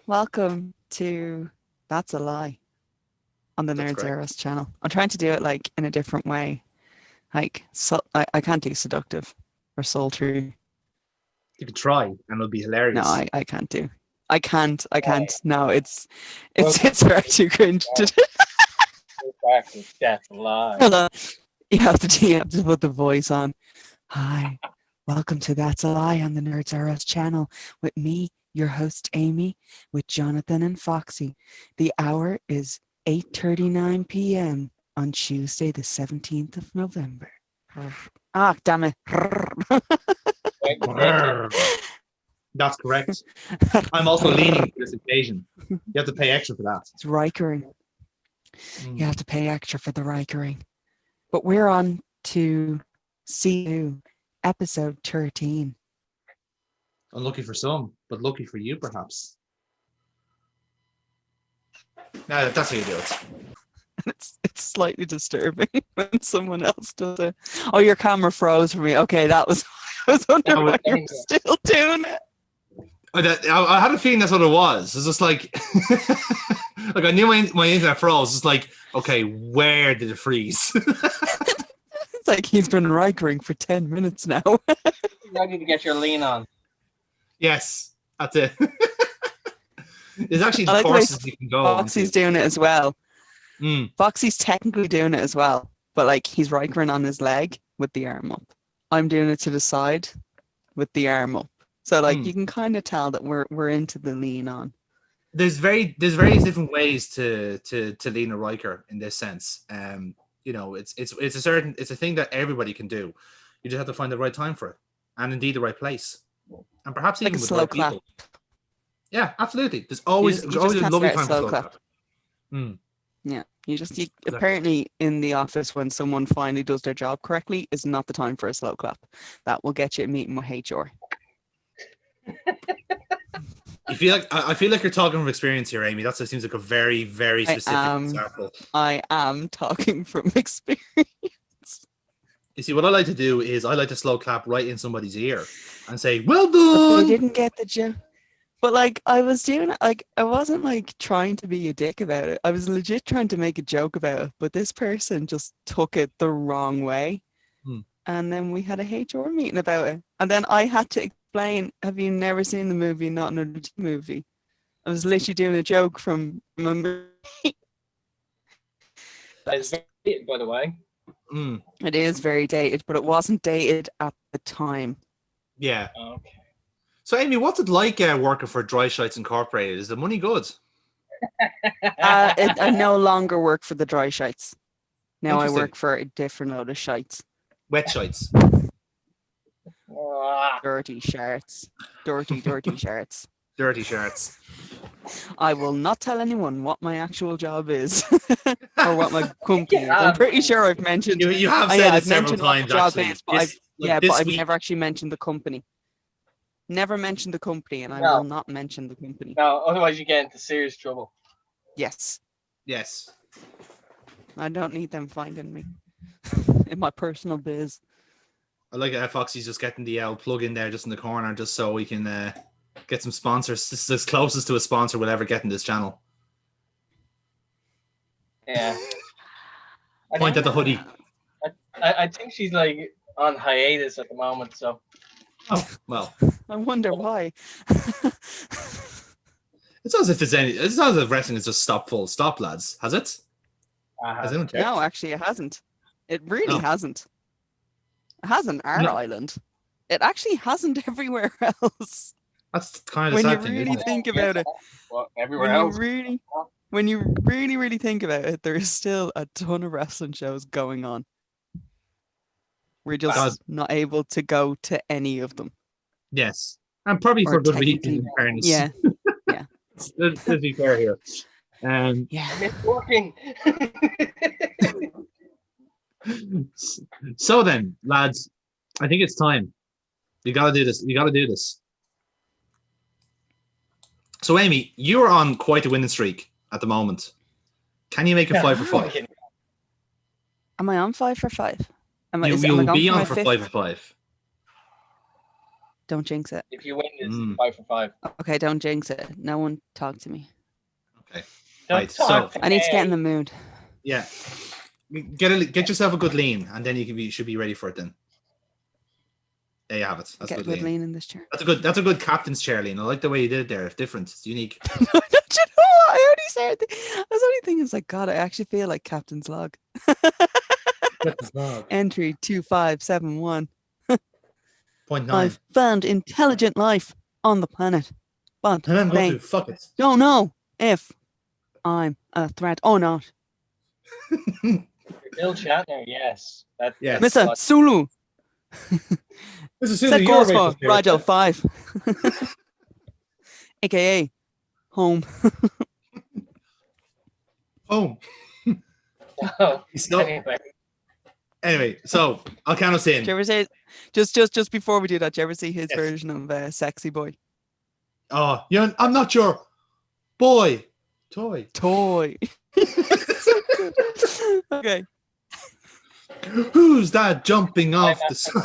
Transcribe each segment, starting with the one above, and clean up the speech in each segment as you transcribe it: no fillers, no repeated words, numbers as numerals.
Welcome to That's a Lie on the That's Nerds correct. Eros channel. I'm trying to do it like in a different way. Like, I can't do seductive or sultry. You can try, and it'll be No, hilarious. I can't do. I Right. can't. No, it's it's Welcome it's far too cringe to do. to practice. That's a lie. Hold on. You have to put the voice on. Hi, welcome to That's a Lie on the Nerds Eros channel with me, your host Amy, with Jonathan and Foxy. The hour is 8:39 p.m. on Tuesday, the 17th of November. Ah, damn it. Correct. That's correct. I'm also leaning for this occasion. You have to pay extra for that. It's Rikering. You Mm. have to pay extra for the Rikering. But we're on to season 2, episode 13. Unlucky for some, but lucky for you, perhaps. No, that's how you do it. It's slightly disturbing when someone else does it. Oh, your camera froze for me. Okay, that was I was wondering why you're still doing it. I had a feeling that's what it was. It's just like, like I knew my internet froze. It's like, okay, where did it freeze? It's like he's been Rikering for 10 minutes now. You need to get your lean on. Yes, that's it. There's actually I like the way courses you can go. Foxy's doing it as well. Mm. Foxy's technically doing it as well, but like he's Rikering on his leg with the arm up. I'm doing it to the side with the arm up. So like you can kind of tell that we're into the lean on. There's various different ways to lean a Riker in this sense. You know, it's a thing that everybody can do. You just have to find the right time for it, and indeed the right place, and perhaps Like even a with slow the right clap. people. Yeah, absolutely. There's always You just a can't lovely start a time for slow slow clap. clap. Yeah, apparently in the office when someone finally does their job correctly is not the time for a slow clap. That will get you a meeting with HR. You feel like I feel like you're talking from experience here, Amy. That seems like a very, very specific example. I am talking from experience. You see, what I like to do is I like to slow clap right in somebody's ear and say, "Well But they done." didn't get the joke. But like I was doing it, like I wasn't like trying to be a dick about it. I was legit trying to make a joke about it, but this person just took it the wrong way. And then we had a HR meeting about it. And then I had to explain, have you never seen the movie Not Another Teen Movie? I was literally doing a joke from remember. It's very, by the way. It is very dated, but it wasn't dated at the time. Yeah. Okay. So, Amy, what's it like working for Dry Shites Incorporated? Is the money good? I no longer work for the Dry Shites. Now I Interesting. work for a different load of shites. Wet Shites. Dirty shirts. Dirty shirts. Dirty shirts. I will not tell anyone what my actual job is or what my company is. I'm pretty sure I've mentioned. You have said it I've several mentioned what times. the job Actually, is, but this I've week. never actually mentioned the company. Never mentioned the company, and I will not mention the company. No, otherwise you get into serious trouble. Yes. Yes. I don't need them finding me in my personal biz. I like it. Foxy's just getting the plug in there, just in the corner, just so we can get some sponsors. This is as closest to a sponsor we'll ever get in this channel. Yeah. Point at the hoodie. I think she's like on hiatus at the moment, so. Oh well. I wonder why. It's not as if there's any. It's not as if wrestling is just full stop, lads. Has it? Has anyone checked? No, actually, it hasn't. It really hasn't. It has in our island. It actually hasn't everywhere else. That's kind of when sad you thing, really think about it. Well, everywhere else. When you really think about it, there is still a ton of wrestling shows going on. We're just not able to go to any of them. Yes, and probably for good reason. In fairness. Yeah, yeah. Let's be fair here. Yeah. It's working. So then, lads, I think it's time. We gotta do this. So, Amy, you're on quite a winning streak at the moment. Can you make it 5 for 5? Am I on 5 for 5? You'll be on for 5 for 5. Don't jinx it. If you win, it's 5 for 5. Okay, don't jinx it. No one talk to me. Okay. Don't Right, talk so to I need to get in me. the mood. yeah, get yourself a good lean, and then you should be ready for it. Then there you have it. That's Get a good good lean. lean in this chair. That's a good captain's chair lean. I like the way you did it there. It's different. It's unique. Do you know what? I already said. I was only thinking, it's like, God, I actually feel like Captain's Log. Entry 2571. 0.9. I've found intelligent life on the planet, but And I'm going they to fuck it. don't know if I'm a threat or not. Bill Shatner, yes. Yes. Mr. what- Sulu, This is set goals for Rigel 5, aka home. Home. Oh, So, anyway. anyway, so I'll count us in. Did you ever say, just before we do that, did you ever see his Yes. version of Sexy Boy? Oh, I'm not your boy. Toy. Toy. So good. Okay. Who's that jumping off the side?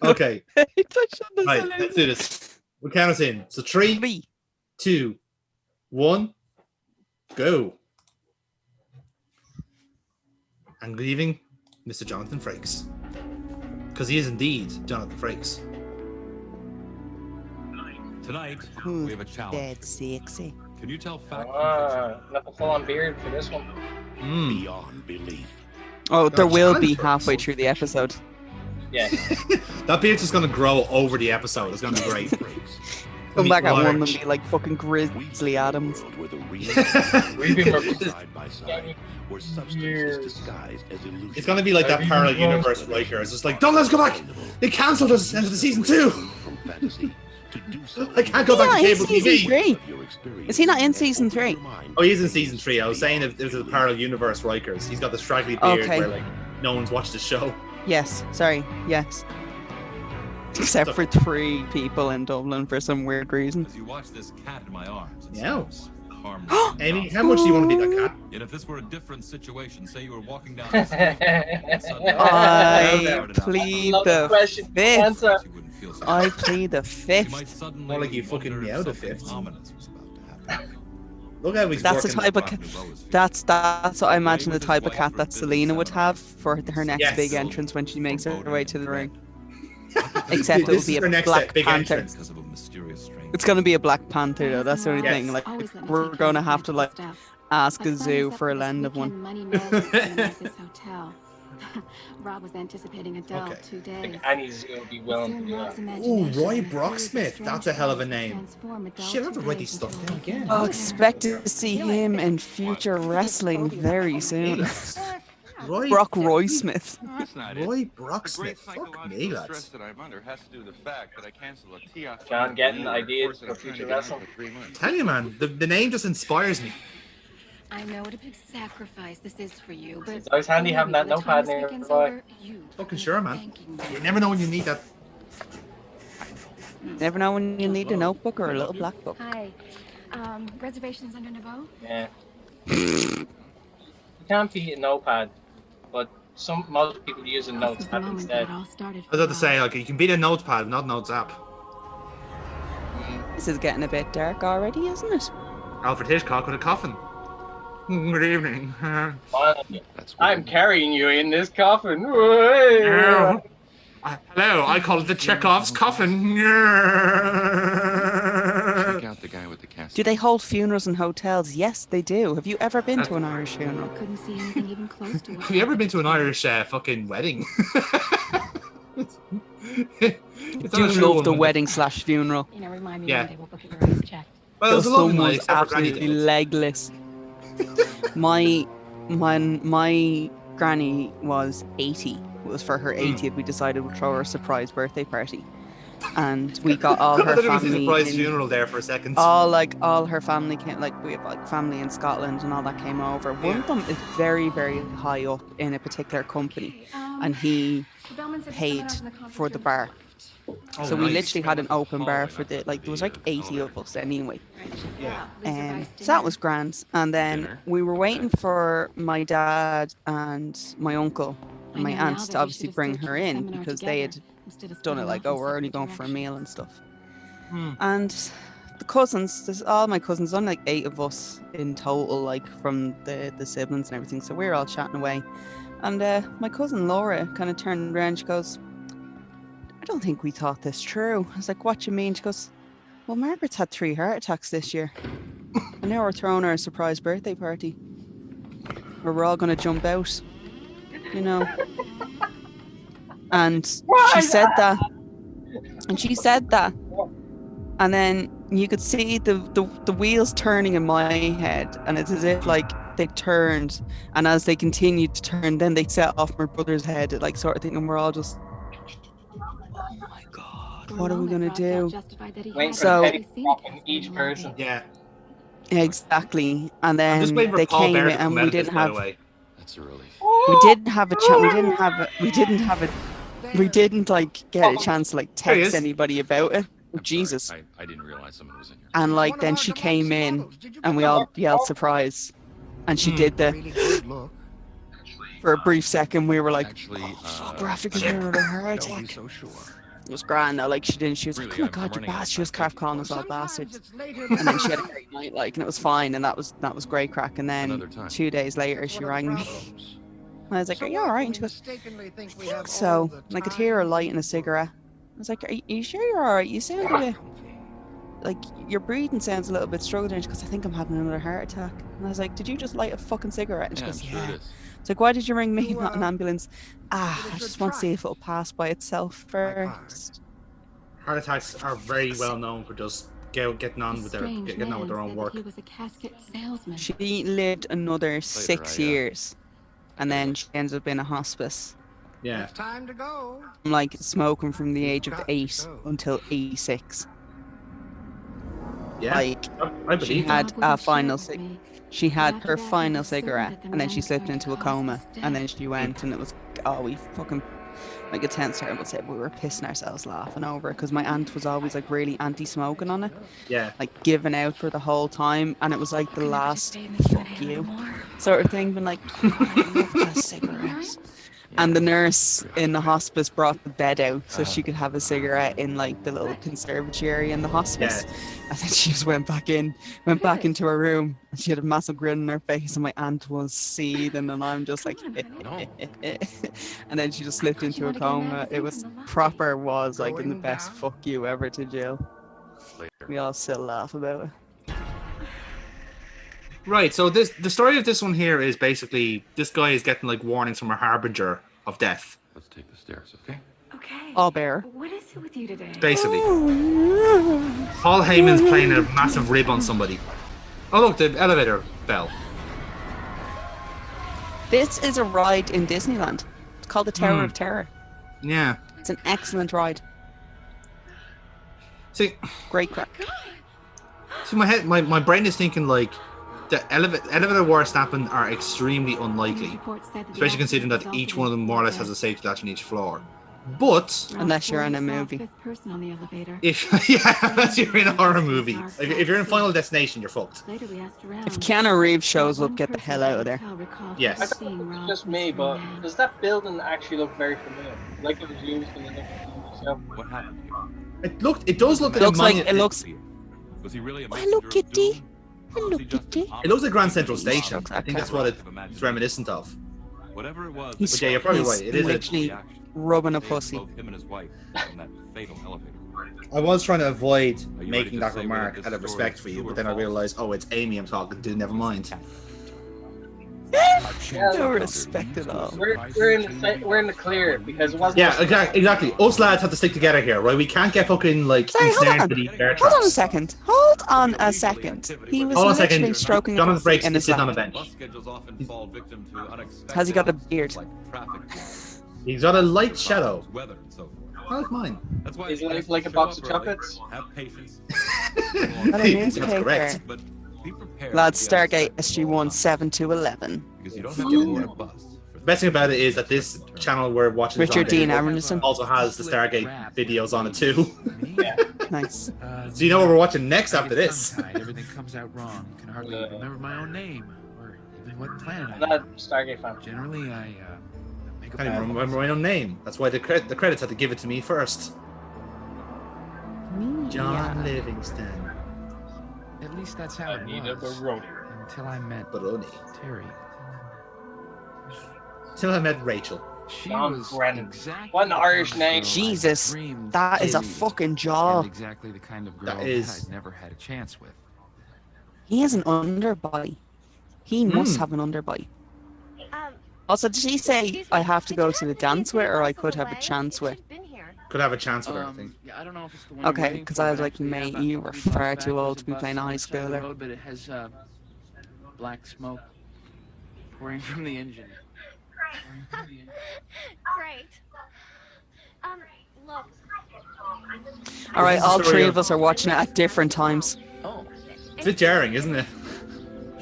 Okay. He touched on the Right, saloon. let's do this. We'll count us in. So 3, 3. 2, 1, go. And good evening, Mr. Jonathan Frakes. Because he is indeed Jonathan Frakes. Tonight, Who's we have a challenge. dead sexy? Can you tell fact from fiction? Not the full-on beard for this one. Beyond belief. Oh, there will be challenge. halfway through the episode. Yeah. That beard's just going to grow over the episode. It's going to be great. Come back at one and large. be like fucking Grizzly Adams. We've been side by side, where substances disguised as illusion. It's going to be like that parallel universe Riker. It's just like, don't let's go back. They cancelled us into the season 2. From fantasy to do so. I can't go back to Yeah, cable he's season TV. 3. Is he not in season 3? Oh, he is in season 3. I was saying if there's a parallel universe Rikers, he's got the straggly beard Okay. where like no one's watched the show. Yes, sorry, yes. Except for 3 people in Dublin for some weird reason. As you watch this cat in my arms, it Yeah. seems harmless. Amy, how much do you want to be that cat? Yet if this were a different situation, say you were walking down the street, and suddenly I plead Love the the question. 5th. Answer. you wouldn't feel so I plead the You might 5th. suddenly More like you fucking wonder if meowed the something 5th. ominous was about to happen. Look how he's That's the working. type of that's what I imagine the type of cat that Selena would have for her next Yes. big entrance when she makes her way to the ring. Except it This will be is a her next Black big Panther. entrance. Because of a mysterious stranger. It's gonna be a Black Panther though. That's the only Yes. thing. Like we're gonna have to like ask a zoo for a land of one. Rob was anticipating a dull Okay. 2 days. Annie's going to be willing to do that. Ooh, Roy Brocksmith. That's a hell of a name. Shit, I have to write these stuff down again. I'll expect to see him in future wrestling very soon. Roy, Brock Roy Smith. That's not it. Roy The Brocksmith. great Fuck psychological me, stress lads. that I'm under has to do with the fact that I canceled a TIA. John getting ideas for future wrestling. Tell you, man, the name just inspires me. I know what a big sacrifice this is for you, but It's always handy having that believe me, by notepad the time this nearby. weekend's over, you Fucking will sure, be man. thanking me. You never know when you need that. Never know when you need a notebook or a little black book. Hi. Reservations under Nouveau? Yeah. It can't be a notepad, but most people use a This is the notepad moment instead. that it all started. I was about to say, like, you can beat a notepad, not notes app. This is getting a bit dark already, isn't it? Alfred Hitchcock with a coffin. Good evening. Finally. That's I'm carrying you in this coffin. Hello, I call it the Chekhov's coffin. Check out the guy with the cast. Do they hold funerals in hotels? Yes, they do. Have you ever been to an Irish funeral? Couldn't see anything even close to what Have you ever been to an Irish fucking wedding? It's Do not a true love one, the but- You wedding/funeral. know, remind me Yeah. one day we'll book your rooms checked. Well, it was a Till lovely night, someone's except for Granny absolutely Days. legless. My granny was 80. It was for her 80th. We decided we'd throw her a surprise birthday party, and we got all I her thought it was a family. surprise in- funeral there for a second. all her family came. Like we have like family in Scotland and all that came over. One of them is very very high up in a particular company, and he paid for the bar. Oh, So we nice. literally had an open bar for the like there was like 80 of us anyway. Yeah. So that was grand. And then we were waiting for my dad and my uncle and my aunt to obviously bring her in because they had done it like, oh, we're only going for a meal and stuff. Hmm. And the cousins, there's all my cousins, only like 8 of us in total, like from the siblings and everything. So we're all chatting away. And my cousin Laura kind of turned around. She goes, I don't think we thought this through. I was like, what do you mean? She goes, well, Margaret's had 3 heart attacks this year. And now we're throwing her a surprise birthday party where we're all going to jump out, you know. And she said that. And she said that. And then you could see the wheels turning in my head. And it's as if like they turned. And as they continued to turn, then they set off my brother's head, like sort of thing. And we're all just, oh my God, what are we going to do? So, each person. Yeah. Exactly. And I'm just then waiting for they Paul came Bear in to and come we out of this, didn't by the have, way. That's a relief. we didn't have a chat. We didn't like get a chance to like There he text is. anybody about it. I'm Jesus. sorry. I didn't realize someone was in here. And like then she came in and we all yelled surprise. And she did the, for a brief second we were like, Actually, fuck, we're after giving her a heart don't be attack. so sure. It was grand though, like she didn't, she was like, Really, oh my I'm God, you running out of bastard. She was time. half calling us all bastards. And then she had a great night, like, and it was fine, and that was great crack. And then Another time. 2 days later she rang me. And I was like, are you alright? And she goes, I think so. And I could hear her lighting a cigarette. I was like, are you sure you're alright? You sound a bit, like, your breathing sounds a little bit struggling. And she goes, I think I'm having another heart attack. And I was like, did you just light a fucking cigarette? And she Yeah, I'm goes, sure yeah. it is. It's like, why did you ring me, not an ambulance? I just want to see if it'll pass by itself first. Heart attacks are very well known for just getting on with their own work. He was a casket salesman. She lived another 6 I, years, and then she ends up in a hospice. Yeah. Time to go. I'm like smoking from the age of 8 until 86. Yeah. Like, I she believe had that. a final she had her final cigarette, and then she slipped into a coma, and then she went, and it was, oh, we fucking, like, it sounds terrible to say, but we were pissing ourselves laughing over it, because my aunt was always like really anti-smoking on it, Yeah. like giving out for the whole time, and it was like the last fuck you sort of thing, been like, oh, I love that cigarette. And the nurse in the hospice brought the bed out so she could have a cigarette in like the little conservatory in the hospice. Yeah. And then she just went back into her room, and she had a massive grin on her face, and my aunt was seething, and I'm just like, and then she just slipped into a coma. It was was like in the best fuck you ever to Jill. We all still laugh about it. Right, so the story of this one here is basically this guy is getting like warnings from a harbinger of death. Let's take the stairs, okay? Okay. All bear. What is it with you today? Basically. Paul Heyman's playing a massive rib on somebody. Oh look, the elevator bell. This is a ride in Disneyland. It's called the Tower of Terror. Yeah. It's an excellent ride. See, Great crack. my brain is thinking like the elevator war snapping are extremely unlikely, especially considering that each one of them more or less has a safety latch on each floor. But Unless you're in a movie. unless you're in a horror movie, if you're in Final Destination, you're fucked. If Keanu Reeves shows up, get the hell out of there. Yes. I don't know if it's just me, but does that building actually look very familiar? Like it was used in the show. What happened here? It does look It looks like it looks. Was he really a Hello, messenger of Kitty. doom? Hello, Was he just an Kitty. It looks like Grand Central Station. Looks I think that's what it's reminiscent of. Whatever it was, He's- But yeah, you're probably he's right. It is literally reaction. rubbing a Saved pussy. both him and his wife from that fatal elevator. I was trying to avoid Are you ready making to that say remark whether out of this respect story for you, is but true then I or false? realized, oh, it's Amy I'm talking to. Never mind. No respect at all. We're in the clear because it wasn't. Yeah, exactly. Us lads have to stick together here, right? We can't get fucking like Sorry, hold ensnared on. to these bear Hold on a traps. second. Hold on a second. He was Hold on a literally second. stroking a Jonathan pussy Breaks in is his sitting on a lap. bench. Bus schedules often fall victim to unexpected Has he got a beard? like traffic jams, He's got a light shadow. weather, and so forth. I like mine. That's why Is it's it best like to a show box up of early, chocolates? Have patience. Got a That's newspaper. correct. But be prepared Lads, to be Stargate upset SG1 7 to 11. because you don't have to board a bus. The best thing about it is that this channel we're watching this on Richard Dean Facebook Aronson. also has the Stargate videos on it too. Nice. So you know what we're watching next after this? Tongue-tied, everything comes out wrong. Can hardly remember my own name or even what planet I'm I'm not on. a Stargate fan. Generally, I I can't even remember my own name. That's why the credits had to give it to me first. John Livingston. At least that's how it Anita was. Baroni. Until I met Baroni. Terry. Until I met Rachel. She John was Brennan. exactly What an the Irish kind of name. girl I Jesus, dreamed that to is a be, fucking jaw. and exactly the kind of girl That is. I'd never had a chance with. He has an underbody. He must have an underbody. Also, did he say I have to go to the dance with, or I could have a chance with? Could have a chance with her, I think. Yeah, I don't know if it's the one Okay, because I was like, mate, you were far too old to be playing a high schooler. But it has black smoke pouring from the engine. Great. Look. All right, This is the all story three of- of us are watching it at different times. Oh, It's a bit jarring, isn't it?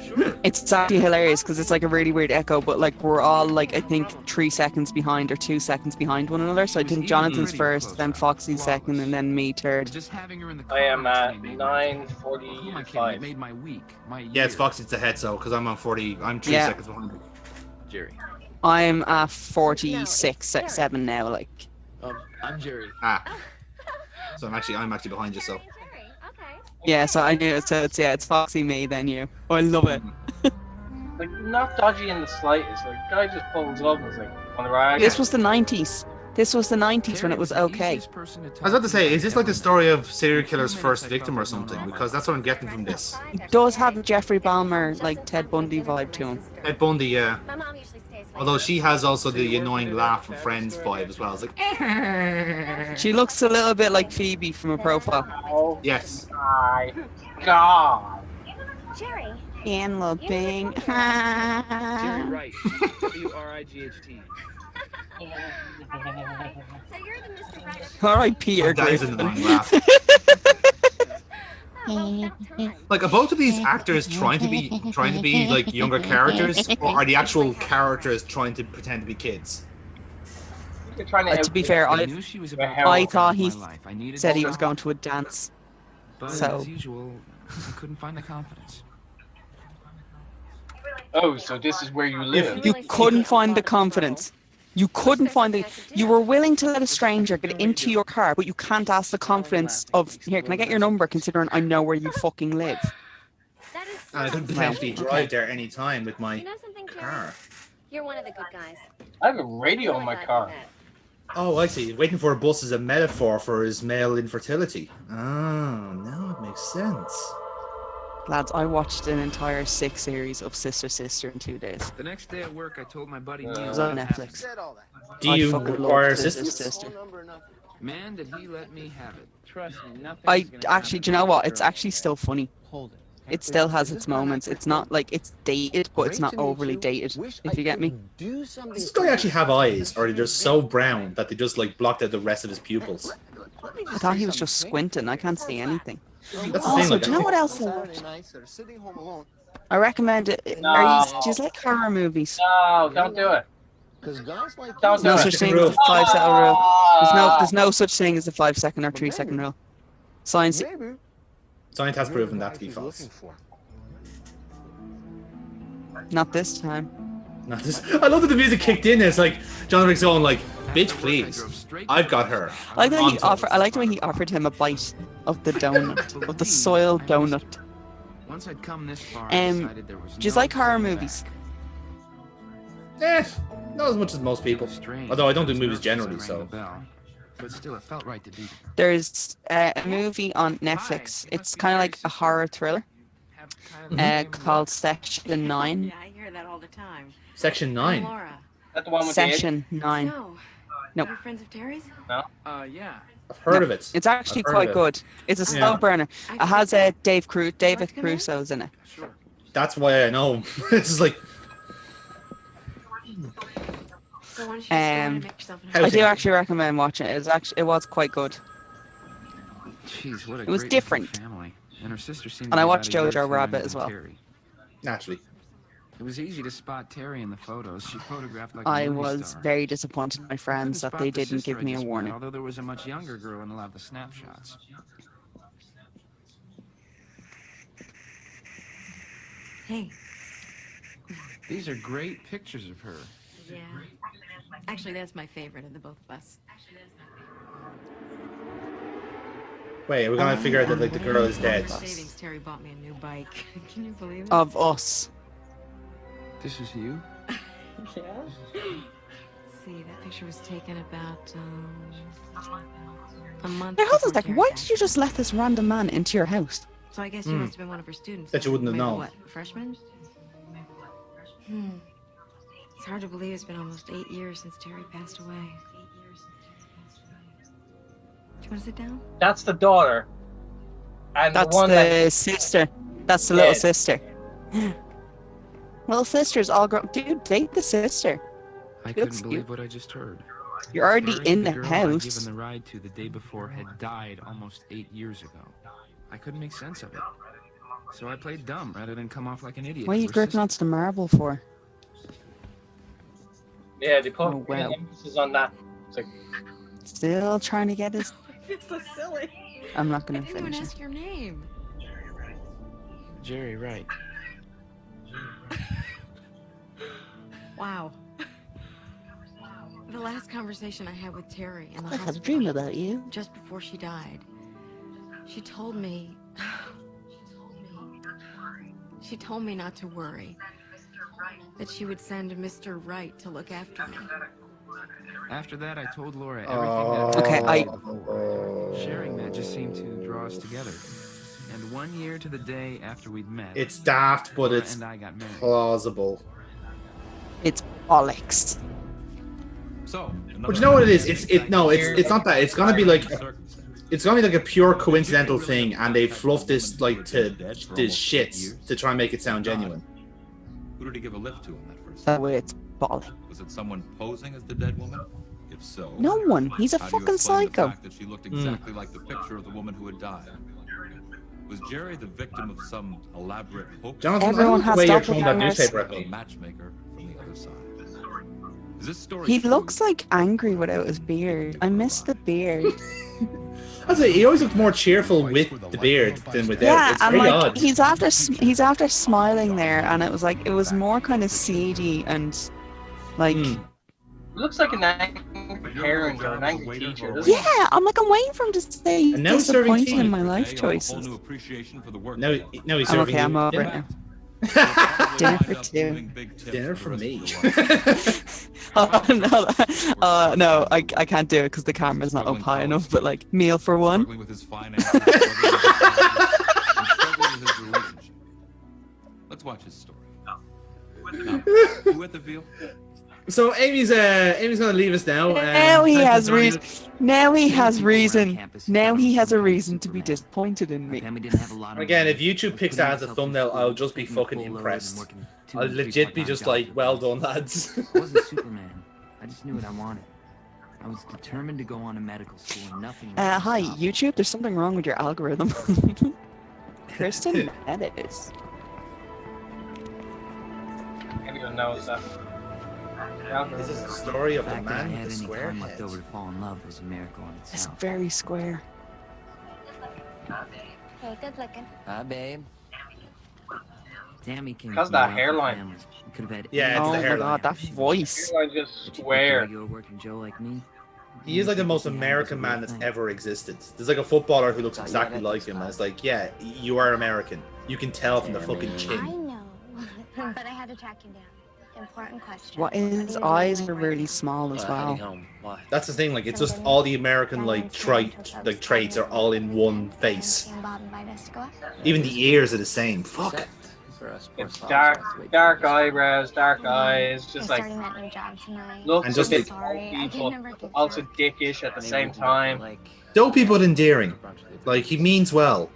sure. It's actually hilarious because it's like a really weird echo, but like we're all like I think 3 seconds behind or 2 seconds behind one another. So I think Jonathan's first, then Foxy's second, and then me third. Just having her in the car I am next to at me made my day. Who am I kidding? It 9:45. made my week, my year. Yeah, it's Foxy's ahead, so because I'm on 40, I'm 3 Yeah. seconds behind. Jerry. I'm at 46, 7 now. Like, I'm Jerry. So I'm actually behind you. So Okay. yeah. So I knew. So it's Foxy, me, then you. Oh, I love it. Like, not dodgy in the slightest. Like, guy just pulls up and is like, on the rag. This was the 90s. This was the 90s when it was okay. I was about to say, is this like the story of serial killer's first victim or something? Because that's what I'm getting from this. It does have a Jeffrey Dahmer, like Ted Bundy vibe to him. Ted Bundy, yeah. My mom usually stays late. Although she has also the annoying laugh from Friends vibe as well. It's like, She looks a little bit like Phoebe from a profile. Oh yes. my god. Jerry. And looking. Jerry Wright. W-R-I-G-H-T. So you're the Mr. Right. Alright, Peter. That is an annoying laugh. Like, are both of these actors trying to be like younger characters, or are the actual characters trying to pretend to be kids? You're trying to To be fair, I I knew she was The about hell? I thought he my life. I needed said he to was stop, going to a dance. but so- as usual, I couldn't find the confidence. Oh, so this is where you live. You couldn't find the confidence. You couldn't find the. You were willing to let a stranger get into your car, but you can't ask the confidence of, here, can I get your number, considering I know where you fucking live. That is I could potentially drive there any time with my You know something, Jerry? car. You're one of the good guys. I have a radio in my car. Oh, I see. Waiting for a bus is a metaphor for his male infertility. Oh, now it makes sense. Lads, I watched an entire 6 series of Sister Sister in 2 days. The next day at work, I told my buddy It Neil. It was on Netflix. Do I you fucking love require Sister assistance? Sister. Man, did he let me have it. Trust me, nothing. I actually, do you know what? It's actually still funny. Hold it. It still has its moments. It's not like it's dated, but it's not overly dated. If you get me. Does this guy actually have eyes, or are they just so brown that they just like blocked out the rest of his pupils? I thought he was just squinting. I can't see anything. That's the thing. Also, Like, do you know what else? I recommend it. No. Are you, do you like horror movies? No, don't do it. Don't do No it. such thing as a 5-second rule. There's no such thing as a 5-second or 3-second rule. Science. Science has proven that to be false. Not this time. Not this. I love that the music kicked in. It's like John Wick's own, like, bitch, please. I've got her. I like the way he On top. I like the way he offered him a bite of the donut, of the soiled donut. Once I'd come this far, I decided there was Do you no like horror turning movies? back. Not as much as most people. Strange. Although I don't do Those movies nurses generally, rang so. the bell, but still, it felt right to do. There's a movie on Netflix. It's kind of like a horror thriller called Section 9. Yeah, I hear that all the time. Section 9. Laura. That the one with the Section 9. So, No. you're friends of Terry's? Yeah. I've heard No, of it. It's actually I've heard quite of it. good. It's a slow Yeah. burner. It has David Crusoe's in it. Sure. That's why I know. It's just like, So why don't you just go in and make yourself an How I Housing. do actually recommend watching it. It was quite good. Jeez, what a It was great different. little family. And her sister seemed And to I be watched about a year Jojo or two Rabbit younger as than well. Terry. naturally. It was easy to spot Terry in the photos. She photographed like a I movie was star. very disappointed in my I friends couldn't that spot they the didn't sister give I me a just met, warning. although there was a much younger girl in a lot of the snapshots. Hey. These are great pictures of her. Yeah. Actually, that's my favorite of the both of us. Wait, we're gonna figure out that like the girl is dead. Savings, Terry bought me a new bike. Can you believe it? Of us. This is you? Yeah. See, that picture was taken about a month. Now, hold on a before second. Terry's Why did you accident. just let this random man into your house? So I guess you must have been one of her students. That you wouldn't have Maybe known. What, freshman? It's hard to believe it's been almost 8 years since Terry passed away. Do you want to sit down? That's the daughter. And That's the one the sister. That's the little Dead. sister. Little sister's all grown. Dude, date the sister. I She looks couldn't believe cute. what I just heard. You're already First, in the girl I'd given house. the ride to the day before had died almost 8 years ago. I couldn't make sense of it. So I played dumb rather than come off like an idiot. Why are you 'cause we're gripping onto the marble for? Yeah, they put Oh, wow. emphasis on that. It's like, Still trying to get his. It's so silly. I'm not I gonna didn't even finish it. ask your name. Jerry, right. Wow. The last conversation I had with Terry in the I had a hospital, dream about you. just before she died, she told me not to worry, that she would send Mr. Wright to look after me. After that, I told Laura everything Oh. that Okay, happened I- the day before. Sharing that just seemed to draw us together. And 1 year to the day after we'd met, It's daft, but Laura it's and I got married. plausible. It's bollocks. So, But you know what it is? It's not that. It's gonna be like a pure coincidental thing, and they fluff this like to this shits to try and make it sound genuine. Who did he give a lift to on that first That night? way it's bollocks. Was it someone posing as the dead woman? If so, No one. He's a how do you fucking explain the psycho. fact that she looked exactly like the picture of the woman who had died? Was Jerry the victim of some elaborate hoax? Jonathan, Everyone I don't has like the way you're throwing that doppelgangers. newspaper at A me. matchmaker from the other side. Is this story He true? looks like angry without his beard. I miss the beard. I say he always looked more cheerful with the beard than without. Yeah, It's and very like odd. he's after smiling there, and it was more kind of seedy and like Mm. looks like an angry parent or an angry teacher, doesn't yeah. I'm waiting for him to say And now he's serving disappointed tea. in my life Today, I'll have a whole choices. new appreciation for the work No, you do. no, he's I'm serving okay. I'm you. over Yeah. it now. You'll Dinner probably for wind up two. giving big tips Dinner for for the me. rest of your life. No, I can't do it because the camera's not up high enough. But like meal for one. Struggling with his finances, struggling with his business, and struggling with his relationship. Let's watch his story. Now, who at the veal? So Amy's gonna leave us now. Now he thanks has for joining reason. us. Now he has People around reason. campus Now thought he I was has a some kind of reason to be Superman. disappointed in My me. family didn't have a lot of Again, if money. YouTube I was picks putting that as a myself through thumbnail, school, I'll just be taking fucking full loads and impressed. working 2 I'll and 3 legit be part-time just jobs like, for well fun. done, lads. I wasn't Superman. I just knew what I wanted. I was determined to go on to medical school and nothing was gonna Hi, stop me. YouTube. There's something wrong with your algorithm. Kristen Meadows. Everyone knows that. This is the story of The the fact that I man had with the any square time left head. over to fall in love was a miracle in It's itself. very square. Hey, good looking. Hi, babe. Tammy came How's from that a wealthy hairline? family. We could have had Yeah, it's Oh the my hairline. god, that voice. Everyone's just But you picked a square. regular working Joe like me. He is like the most American man that's ever existed. There's like a footballer who looks exactly like him, and it's like, yeah, you are American. You can tell from the fucking I chin. know, but I had to track you down. Important question. What his eyes are really small as well. That's the thing. Like, it's just all the American like traits are all in one face. Even the ears are the same. Fuck. It's dark eyebrows, dark eyes, just like that new job tonight. looks And a just bit Sorry, I people, didn't ever get also you. dickish at the same time. Dope people endearing. Like, he means well.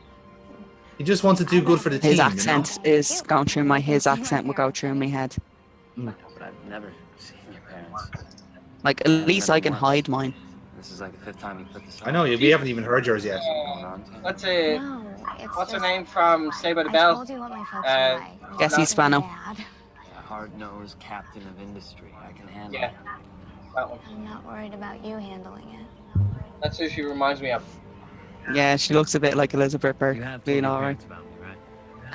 He just wants to do good for the team. His accent is going through my. His accent will go through my head. But I've never seen your parents. Like at least I can hide mine. This is like the 5th time you put this on. I know, we haven't even heard yours yet. Going on. What's No, it's what's her just- name from Saved by the I Bell? told you what my folks Uh, were like. Guessy Spano. Dad. A hard-nosed captain of industry. I can handle Yeah, it. that one. I'm not worried about you handling it. That's who she reminds me of. Yeah, she looks a bit like Elizabeth You have Burke, told being your alright. parents about me,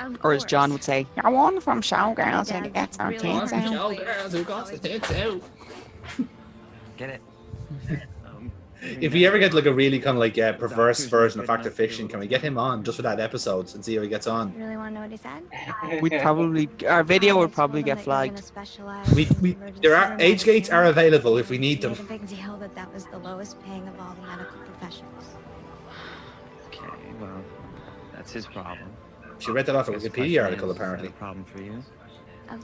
right? Of Or as John course. would say, "I one from Showgirls who Dad's gets our really tits hard out." to Girls who got the tits out. Get it? If we ever get like a really kind of like perverse version of Fact or Fiction, can we get him on just for that episode and see how he gets on? You really want to know what he said? We'd probably, our video would probably get flagged. There are age gates are available if we need them. Made a big deal that was the lowest paying of all the medical professions. Okay, well, that's his problem. She read that off a Wikipedia article, apparently. Problem for you?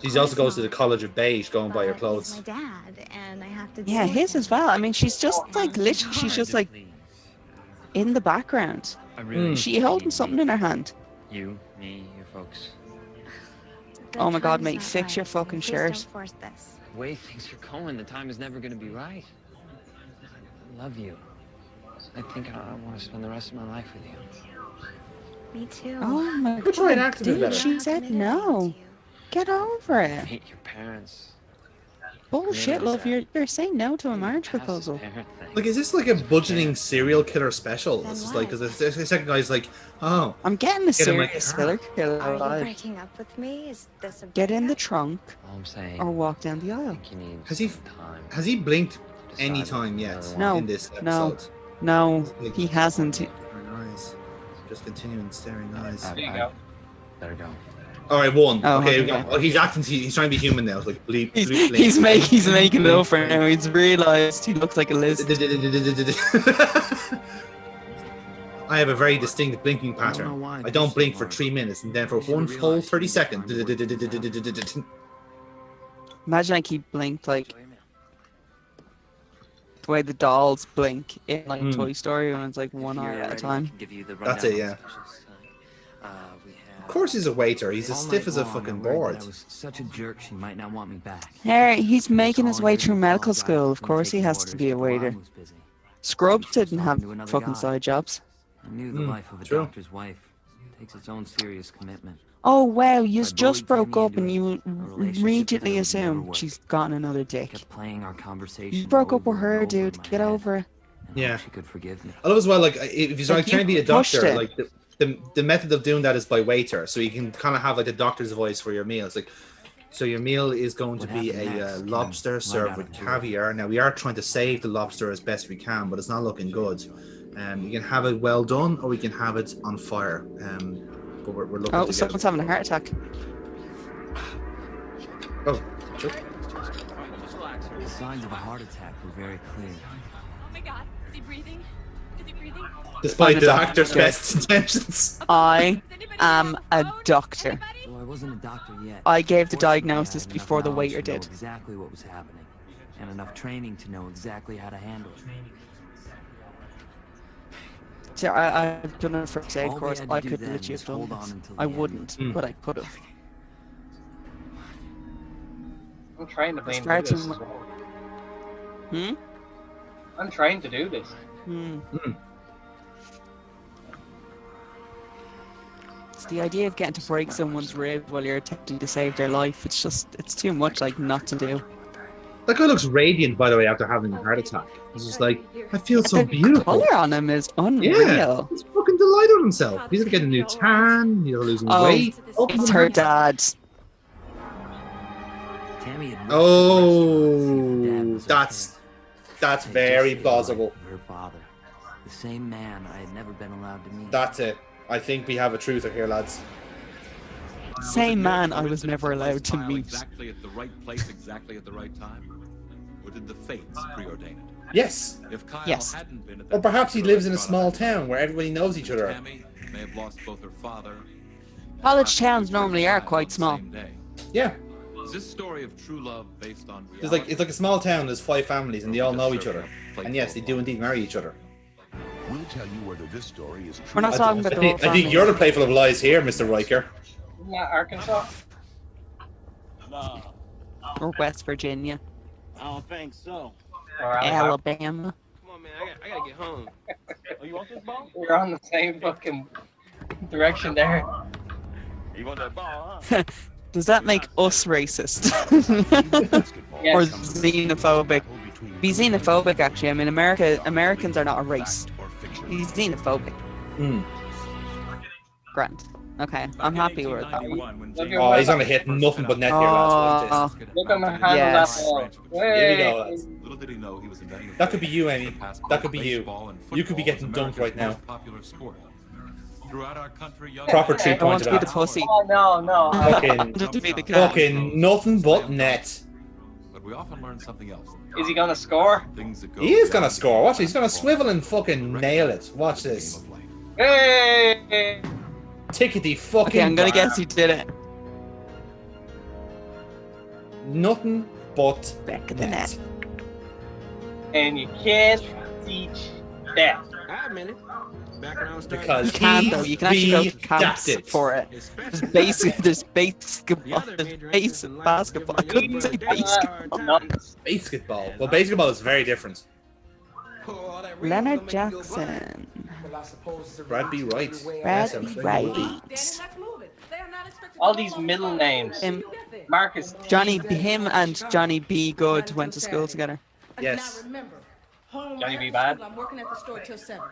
She also goes to the College of Beige, going by her clothes. My dad, and I have to. Yeah, his as well. I mean, she's just like literally, she's just like in the background. Is she holding something in her hand? You, me, your folks. Oh my God, mate, fix your fucking shirt. The way things are going, the time is never going to be right. I love you. I think I want to spend the rest of my life with you. Me too. Oh my We'll try and God, act a bit dude, better. she said no. Get over it. Meet your parents. Bullshit, love. You're saying no to a marriage Pass the proposal. parent thing. Like, is this like a budgeting serial killer special? This is like, because the second guy's like, oh, I'm getting the Get in my serious car. killer Are you vibe. breaking up with me? Is this a Get in the breakup? trunk All I'm saying, or walk down the I aisle. think you need Has he- some time. has he blinked to any decide what time you yet really No. want. in this No. episode? No, he hasn't. Staring eyes. Just continuing staring eyes. There you go. Better go. All right, one. Oh, Okay, okay. oh, he's acting. He's trying to be human now. It's like bleep, He's, bleep, bleep. he's making it up for now. He's realised he looks like a lizard. I have a very distinct blinking I don't know pattern. why I this don't is blink so for hard. 3 minutes, and then for You should one realize full you 30 need seconds. time to work Imagine like he blinked like the way the dolls blink in like Toy Story when it's like one eye at a time. That's it, yeah. Of course he's a waiter. He's as stiff as a fucking board. I was such a jerk she might not want me back. Hey, he's making his way through medical school. Of course he has to be a waiter. Scrubs didn't have fucking side jobs. I knew the life of a true. doctor's wife takes its own serious commitment. Oh wow, you I just bullied broke Tammy up and into you a relationship immediately that would never assume work. she's gotten another dick. Kept playing our conversation. You broke up with over her, and over in dude. my Get head, over it. and Yeah. hoped she could forgive me. I love as well, like, if he's Like, like trying to be a you pushed doctor, it. like, the method of doing that is by waiter. So you can kind of have, like, a doctor's voice for your meal. It's like, so your meal is going to What be happened a next? Can lobster I served run with out of caviar. Now, we are trying to save the lobster as best we can, but it's not looking good. You can have it well done, or we can have it on fire. But we're looking Oh, to someone's get... having a heart attack. Oh, sure. The signs of a heart attack were very clear. Oh my God, is he breathing? Is he breathing? Despite I'm a the doctor. actor's best intentions. I am a doctor. Though I wasn't a doctor yet. I gave the Fortunately, I diagnosis had enough before the knowledge waiter to know did. exactly what was happening, and enough training to know exactly how to handle it. See, I've done a first aid All we course. had to I do could then literally was have done hold on this. until I the end. wouldn't, but I could have. I'm trying to blame Start this. to- as well. Hmm? I'm trying to do this. Hmm. It's the idea of getting to break someone's rib while you're attempting to save their life. It's too much like not to do. That guy looks radiant, by the way, after having a heart attack. He's just like, I feel so The beautiful. color on him is unreal. He's fucking delighted with himself. He's gonna get a new tan. He's losing Oh, weight. It's her dad. Tammy had Oh, that's very plausible. Her father, the same man I had never been allowed to meet. That's it. I think we have a truther here, lads. Same man I was never allowed to meet. Exactly at the right place, exactly at the right time? Or did the fates preordain it? Yes. If Kyle Yes. hadn't been at Or that perhaps he particular lives in a restaurant small on that town where everybody knows each other. Tammy may have lost both her father. College towns normally are quite small. Yeah. Is this story of true love based on reality? It's like a small town. There's 5 families, and they all know each other. And yes, they do indeed marry each other. We'll tell you whether this story is true. We're not talking about the whole I think family. you're the playful of lies here, Mr. Riker. Isn't that Arkansas? Or West Virginia. I don't think so. Or Alabama? Alabama. Come on, man. I gotta get home. Oh, you want this ball? We're on the same fucking direction there. You want that ball, huh? Does that make us racist? Yes. Or xenophobic? Be xenophobic, actually. I mean, Americans are not a race. He's xenophobic. Mm. Grant. Okay, I'm happy with that one. Oh, he's gonna hit nothing but net here, lads. Watch this. Look at him handle Yes. that ball. Here we go, lads. Little did he know he was inventing a That could be phrase you, that Amy. passed That could both be you. baseball and You could be football getting as dunked right America's now. most popular sport. Throughout our country, young Proper men- three I want pointer to be the that. pussy. Oh, no. Fucking, To be the cat. fucking nothing but net. But we often learn something else. Is he gonna score? Things that go He is gonna beyond score. Watch, he's gonna baseball. swivel and fucking nail it. Watch The game this. of life. Hey! Tickety fucking. Okay, I'm gonna bar. guess he did it. Nothing but Back of the net. And you can't teach that. I admit it. Back when I was starting. Because You can though. You can actually go to he camps adapted. for it. Especially There's basketball. the other There's major base interests in life basketball. I give my couldn't younger say brother Dave a basketball. hard time. Basketball. Well, basketball is very different. Leonard Jackson. Brad B. Wright. Brad Yes, I'm B. sure. Wright. All these middle names. Him, Marcus. him and Johnny B. Good went to school together. Yes. Johnny B. Bad. I'm working at the store till 7.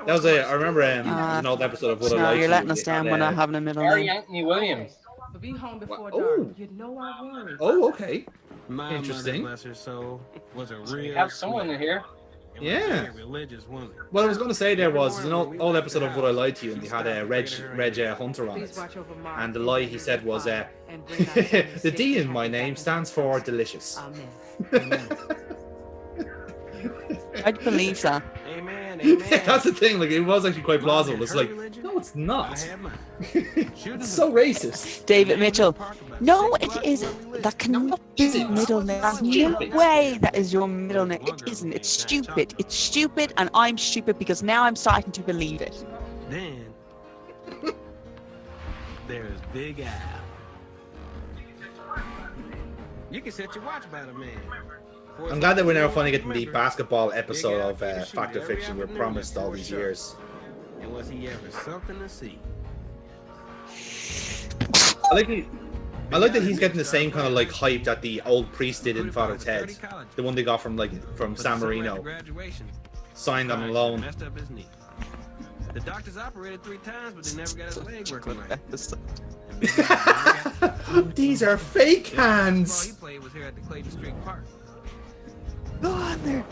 That was a. I remember an old episode of What I No, Like you're to letting You. us They down. had, We're not having a middle Gary name. Anthony Williams. Be home before Oh. dark. You know I worry. Oh, okay. My Interesting. mother, bless her soul, was a real. We have someone sweet here. and Yeah. very religious woman. What I was going to say there was an old episode of What I Lied to You, and they had a Reg Hunter on Please it. watch over Mark. And the lie he said was, And bring out some the D in my name stands for delicious. Amen. I'd believe that. Amen. That's the thing, like, it was actually quite plausible. It's like, no, it's I not. had mine. It's so racist. David Mitchell. No, it isn't. That cannot be your middle name. There's no way that is your middle name. It isn't. It's stupid. It's stupid, and I'm stupid because now I'm starting to believe it. Then there's Big Al. You can set your watch by the man. I'm glad that we're now finally getting the basketball episode of Fact or Fiction we're promised all these years. And was he ever something to see? I like that he's getting the same kind of like hype that the old priest did in Father Ted, the one they got from San Marino, signed on loan. Messed up his knee. The doctors operated 3 times, but they never got his leg working right. And Big Al never got- These are fake Ball hands. he played was here at the Clayton Street Park. Go on there.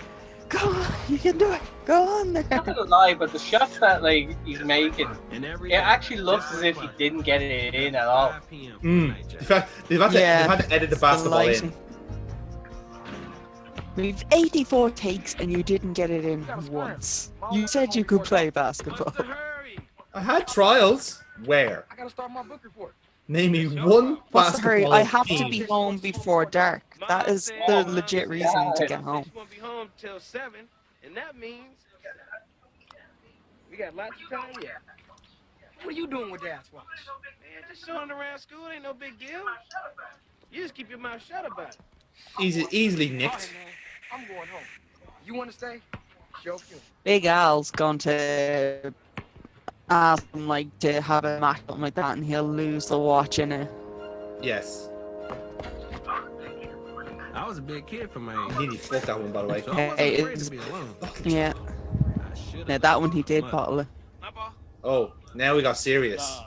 Go on. You can do it. Go on there. Not gonna lie, but the shots that like he's making, And every it day, actually looks just as like if he mine, didn't get it in at all. 5 p.m. In fact, they've had to edit the basketball lighting. in. We've 84 takes and you didn't get it in once. You said you could play basketball. I had trials. Where? I gotta start my book report. Name me one What's the hurry? basketball I have to team. be home before dark. That is the legit reason to get home. Won't be home till 7, and that means we got lots of time yet. What are you doing with that watch? Man, just showing around school ain't no big deal. You just keep your mouth shut about it. Easily nicked. All right, man. I'm going home. You want to stay? Show you. Big Al's going to ask him like to have a match something like that, and he'll lose the watch in it. Yes. I was a big kid for my age. He nearly fucked that one, by the way. So I wasn't Hey, afraid it's- to be alone. Yeah. I should've Yeah, that one he did mother. bottle it. Oh, now we got serious.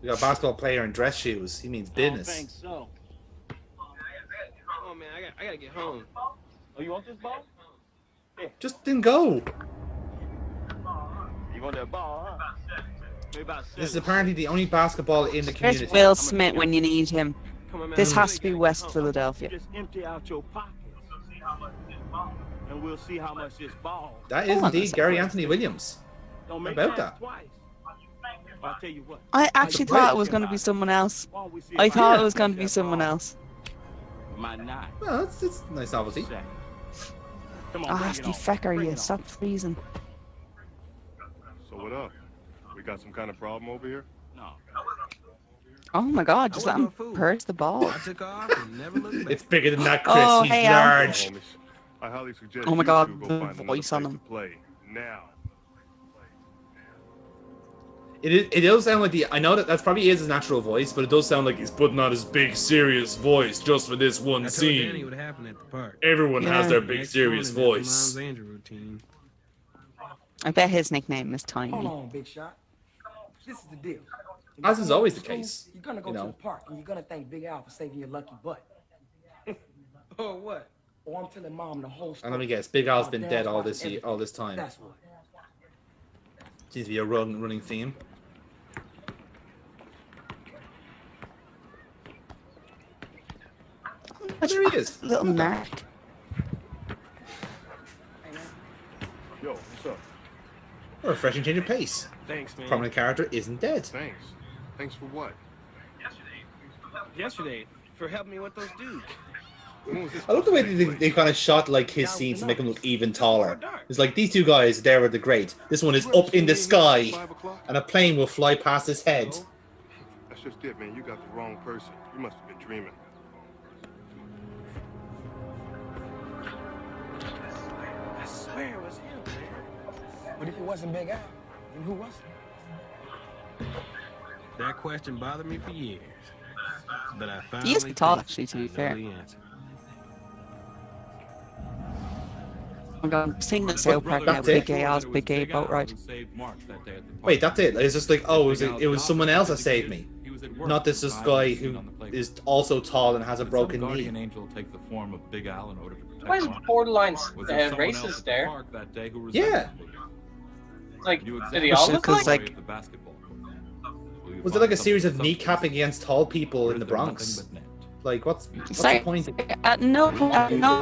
We got a basketball player in dress shoes. He means I don't business. think so. Oh man, I gotta get home. Oh, you want this ball? Just didn't go. You want that ball, huh? Maybe about This is 7. apparently the only basketball in the Where's community. Will Smith when you need him? Come on, man. This I has really to be gotta West get home. Philadelphia. Just empty out your pockets. And we'll see how much this ball. That is Hold on a indeed second. Gary Anthony Williams. Don't make About that that. twice. I'll tell you what. I actually thought it was going to be someone else. I thought it was going to be someone else. Might not. Well, it's a nice novelty. Come on, Ah, bring it you on. fecker, Bring you it on. stop freezing. So what up? We got some kind of problem over here? No. Oh my god, just I let him wasn't no fool. purse the ball. I took off and never looked back. It's bigger than that, Chris. Oh, He's hey, large. Homies, I highly suggest Oh my you God, two go the find another voice on place him. to play now. It does sound like I know that's probably his natural voice, but it does sound like he's putting on his big serious voice just for this one I told Danny scene. what happened at the park. Everyone has Yeah. their big Next serious morning, that's voice. Mom's Andrew routine. I bet his nickname is Hold Tiny. on, big shot. This is the deal. As is always the case. You're gonna go to the park and you're gonna thank Big Al for saving your lucky butt. Or what? Oh, I'm telling Mom the whole story. And let me guess, Big Al's How been Dad's dead all watching this everything. time. That's what. Seems to be a running theme. Oh, there he is. Little Mark. Yo, what's up? A refreshing change of pace. Thanks, man. Prominent character isn't dead. Thanks. Thanks for what? Yesterday, for helping me with those dudes. I love the way they kind of shot like his scenes to make him look even taller. It's like these two guys, they were the great. This one is up in the sky, and a plane will fly past his head. That's just it, man. You got the wrong person. You must have been dreaming. I swear it was him, man. But if it wasn't Big Al, then who was it? That question bothered me for years. But I finally He is tall, think actually, to be I know fair. the answer. I'm seeing the South Park now. That's it. Big Al's Big Gay boat ride. Wait, that's it. It's just like, oh, it was someone else that saved me. Not this guy who is also tall and has a broken knee. Guardian angel take the form of Big Al in order to protect Why is Mark? borderline Was there someone else racist at the there? park that day who Yeah. resembled Big Al? Like, You did he all look Because, like? like, the basketball court. Was it like a series of kneecapping against tall people in the Bronx? Like, what's Sorry, the point? at no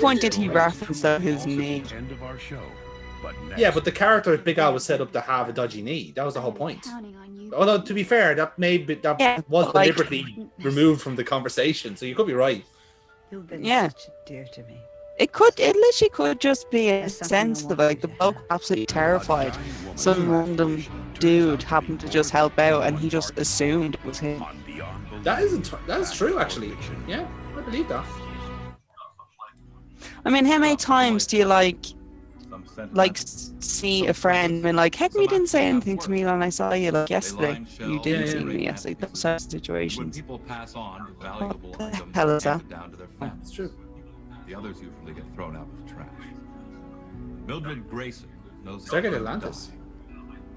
point did he reference his knee. End of our show. But next, Yeah, but the character of Big Al was set up to have a dodgy knee. That was the whole point. Although, to be fair, that was but, like, deliberately removed from the conversation, so you could be right. You've been Yeah. such a dear to me. It literally could just be a There's something sense I of want like you the to bloke absolutely terrified. Some random dude happened to just help out, and he just assumed it was him. That is true, actually. Yeah, I believe that. I mean, how many times do you see a friend and like, how come you didn't say anything to me when I saw you like yesterday? You didn't see me yesterday. Those sorts of When situations. people pass on the valuable What the items hell is handed that? down to their friends. It's true. The others usually get thrown out with the trash. Mildred Grayson knows Second that Atlantis.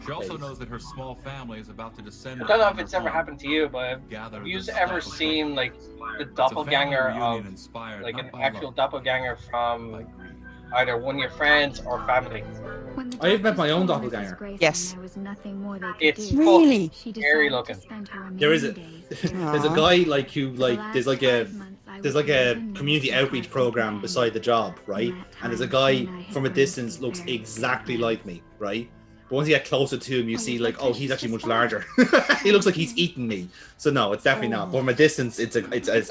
she also knows that her small family is about to descend. I don't know if upon it's her ever home. happened to you, but Gather have you the ever stuff of seen like the It's a doppelganger family reunion of inspired like not an by actual love, doppelganger by from greed. either one of your friends or family? I have met my own doppelganger. Yes. It's Really? fucking scary looking. There is there's a guy like who like there's like a community outreach program beside the job, right? And there's a guy from a distance looks exactly like me, right? But once you get closer to him, you see like, oh, he's actually much larger. He looks like he's eating me. So no, it's definitely not. But from a distance, it's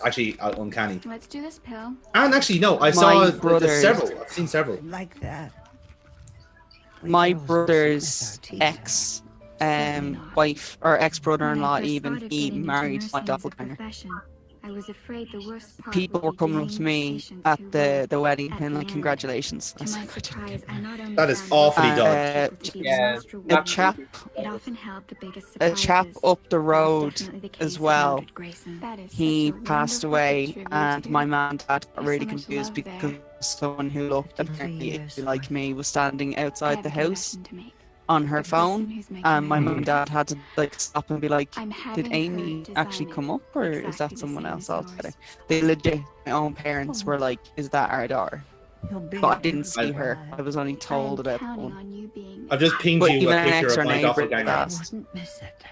actually uncanny. Let's do this pill. And actually, no, I saw there's several. I've seen several. Like that. My brother's ex wife or ex-brother-in-law even, he married my doppelganger. I was afraid the worst part People would were be coming delaying up to me gestation at too the late. wedding At and the like, end, congratulations. I to was my like, surprise, I not only That is found awfully out done. it to be the Yeah, most a rewarding. chap It often held the biggest a chap surprises. up the That was road definitely the case as with well. Mildred Grayson. That is He such a passed wonderful away, tribute and to my you. mum and dad got There's really so much confused love there. because someone who looked 53 apparently years like me was standing I outside have the a house confession to make. on her The person phone, who's making and my my mum and dad had to like stop and be like, I'm did having Amy her actually design come it up, or is exactly that the someone same else as altogether? yours. They legit, my own parents were like, is that our daughter? He'll be But I a didn't see beautiful her. lad. I was only I am told about the counting one. on you being I've just pinged But you even a an picture extra of my neighbour doppelganger. asked. Wouldn't miss it.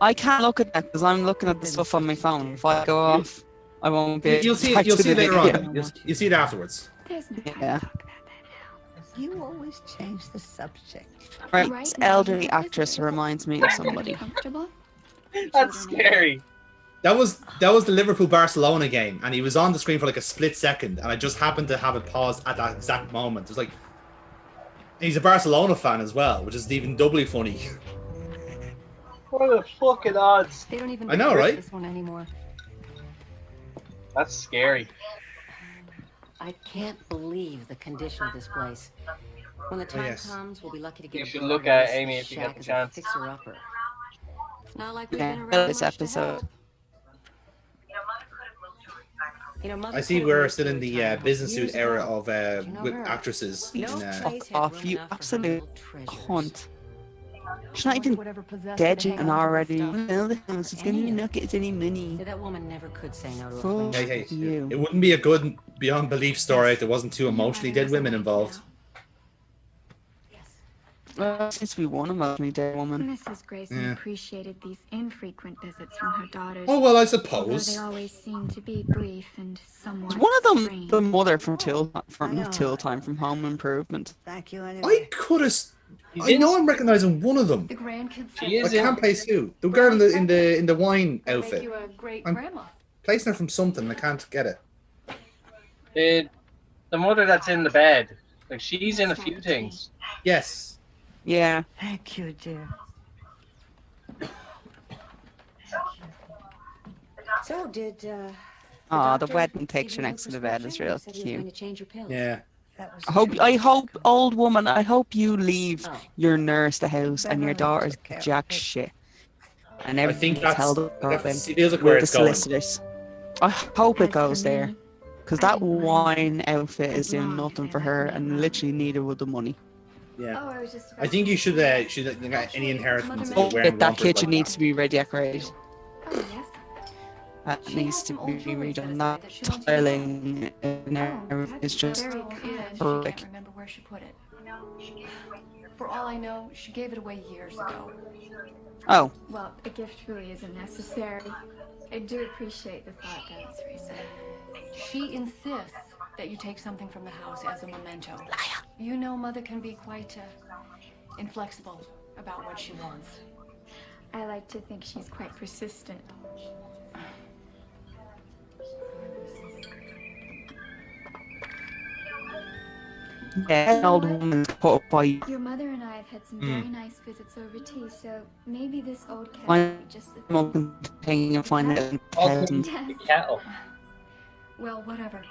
I can't look at that because I'm looking at the stuff on my phone. If I go off, I won't be. You'll see back it. You'll to see the it later video. on. You'll see it afterwards. There's no time Yeah. to talk about that now. You always change the subject. Right, Right this now you elderly have actress visitors. reminds me of somebody. Comfortable? That's scary. That was the Liverpool Barcelona game, and he was on the screen for like a split second, and I just happened to have it paused at that exact moment. It was like, he's a Barcelona fan as well, which is even doubly funny. What are the fucking odds? They don't even I know, produce right? this one anymore. That's scary. I can't believe the condition of this place. When the time yes. comes, we'll be lucky to get You a should bill look that at lists Amy the if you get shack the as a chance. fixer-upper. It's not like we've Yeah, been around this much to episode. help. You know, Mother I see could have we're moved still to in the retirement business suit years era ago. of You know with her. actresses. No In, trace Fuck had off, room you enough for her absolute little treasures. cunt. She's not even dead yet and already. Well, the house is gonna not get any money. See, that woman never could say no to a Fuck friend. Hey, you. it wouldn't be a good beyond belief story if there wasn't two emotionally dead women involved. Well, since we won emotionally dead woman. Mrs. Grayson appreciated these infrequent visits from her daughters. Oh, well, I Although suppose. they always seemed to be brief and somewhat One of them, strange. the mother from Till Time from Home Improvement. Thank you I anyway. could have. I know I'm recognizing one of them. The grandkids. I can't place who. The girl in the wine outfit. Make you a great I'm grandma. placing her from something. I can't get it. The mother that's in the bed, like she's in a few things. Yes. Yeah. Thank you, dear. So did the doctor wedding picture give you a next to the bed is real Said you were going cute. to change your pills. Yeah. That was I hope, old woman, I hope you leave your nurse the house and your daughter's jack shit. And I think everything's that's held up that in feels like with where the it's going. solicitors. I hope it goes there. Because that wine outfit is doing nothing for her and literally neither would the money. Yeah. Oh, I was just I think you should any inheritance. Oh, that kitchen needs to be redecorated. Oh, yes. That needs to be redone. That tiling is just Very good. She horrific. can't remember where she put it. For all I know, she gave it away years ago. Oh. Well, a gift really isn't necessary. I do appreciate the thought, though, Teresa. She insists that you take something from the house as a memento. You know, Mother can be quite inflexible about what she wants. I like to think she's quite persistent. Yeah, an old woman's put up by Your mother and I have had some very nice visits over tea, so maybe this old cat my would be just the mum thing and find out in thousands. The kettle. Well, whatever.